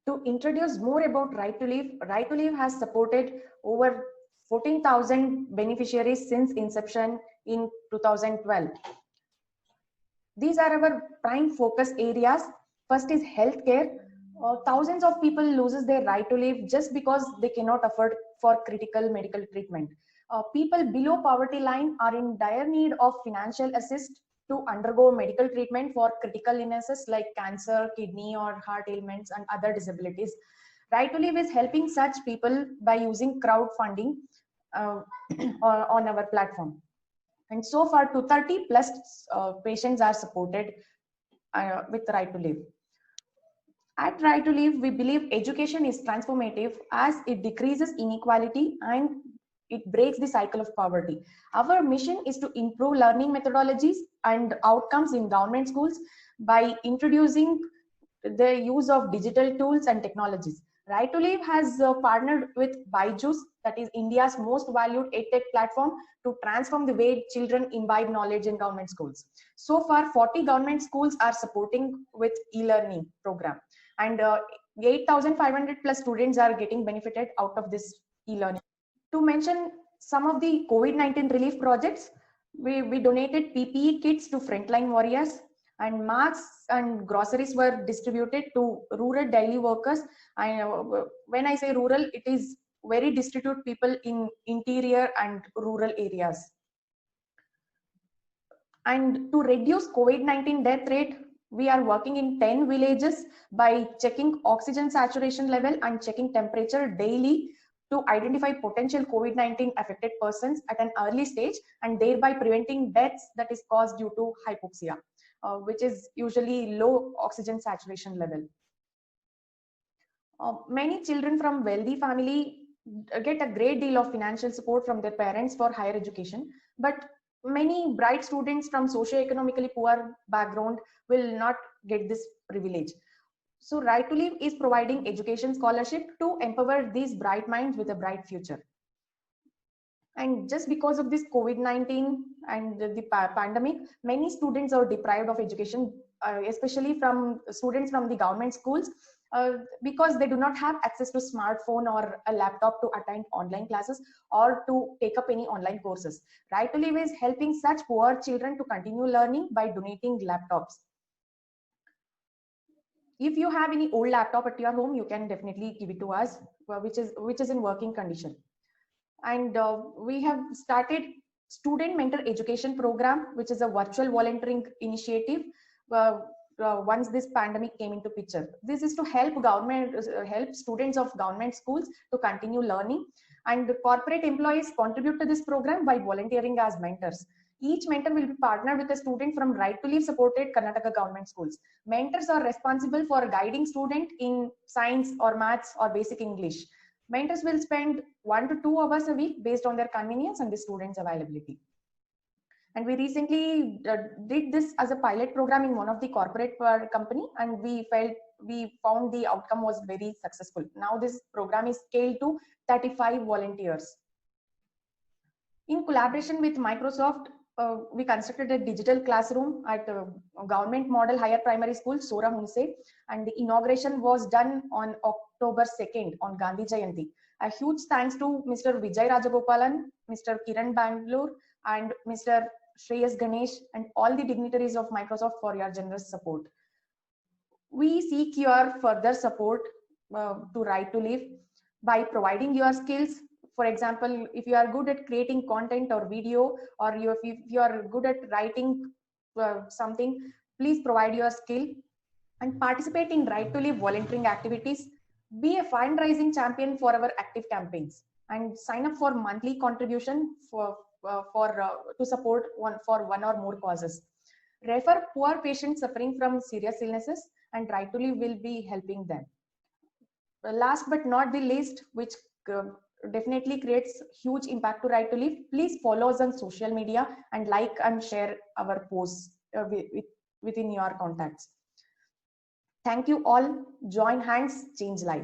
To introduce more about Right to Live has supported over 14,000 beneficiaries since inception in 2012. These are our prime focus areas. First is healthcare. Thousands of people loses their right to live just because they cannot afford for critical medical treatment. People below poverty line are in dire need of financial assist to undergo medical treatment for critical illnesses like cancer, kidney or heart ailments and other disabilities. Right to live is helping such people by using crowdfunding uh, on our platform. And so far 230 plus patients are supported with Right to Live. At Right to Live, we believe education is transformative as it decreases inequality and it breaks the cycle of poverty. Our mission is to improve learning methodologies and outcomes in government schools by introducing the use of digital tools and technologies. Right to Live has partnered with Byju's, that is India's most valued edtech platform, to transform the way children imbibe knowledge in government schools. So far, 40 government schools are supporting with e-learning program, and 8,500 plus students are getting benefited out of this e-learning. To mention some of the COVID-19 relief projects, we donated PPE kits to frontline warriors, and masks and groceries were distributed to rural daily workers. When I say rural, it is very destitute people in interior and rural areas. And to reduce COVID-19 death rate, we are working in 10 villages by checking oxygen saturation level and checking temperature daily to identify potential COVID-19 affected persons at an early stage and thereby preventing deaths that is caused due to hypoxia, which is usually low oxygen saturation level. Many children from wealthy family get a great deal of financial support from their parents for higher education, but many bright students from socio-economically poor background will not get this privilege. So Right to Live is providing education scholarship to empower these bright minds with a bright future. And just because of this COVID-19 and the pandemic, many students are deprived of education, especially from students from the government schools, because they do not have access to smartphone or a laptop to attend online classes or to take up any online courses. Right to Live is helping such poor children to continue learning by donating laptops. If you have any old laptop at your home, you can definitely give it to us, which is in working condition. And we have started student mentor education program, which is a virtual volunteering initiative. Once this pandemic came into picture, this is to help help students of government schools to continue learning, and corporate employees contribute to this program by volunteering as mentors. Each mentor will be partnered with a student from Right to Live supported Karnataka government schools. Mentors are responsible for guiding student in science or maths or basic English. Mentors will spend 1 to 2 hours a week based on their convenience and the students' availability. And we recently did this as a pilot program in one of the corporate company, and we found the outcome was very successful. Now this program is scaled to 35 volunteers. In collaboration with Microsoft, we constructed a digital classroom at government model higher primary school, Sora Hunse, and the inauguration was done on October 2nd on Gandhi Jayanti. A huge thanks to Mr. Vijay Rajagopalan, Mr. Kiran Bangalore, and Mr. Shreyas Ganesh, and all the dignitaries of Microsoft for your generous support. We seek your further support to Right to Live by providing your skills. For example, if you are good at creating content or video, or if you are good at writing something, please provide your skill and participate in Right to Live volunteering activities. Be a fundraising champion for our active campaigns and sign up for monthly contribution to support one or more causes. Refer poor patients suffering from serious illnesses, and Right to Live will be helping them. Last but not the least, which definitely creates huge impact to Right to Live, please follow us on social media and like and share our posts within your contacts. Thank you all. Join hands, change lives.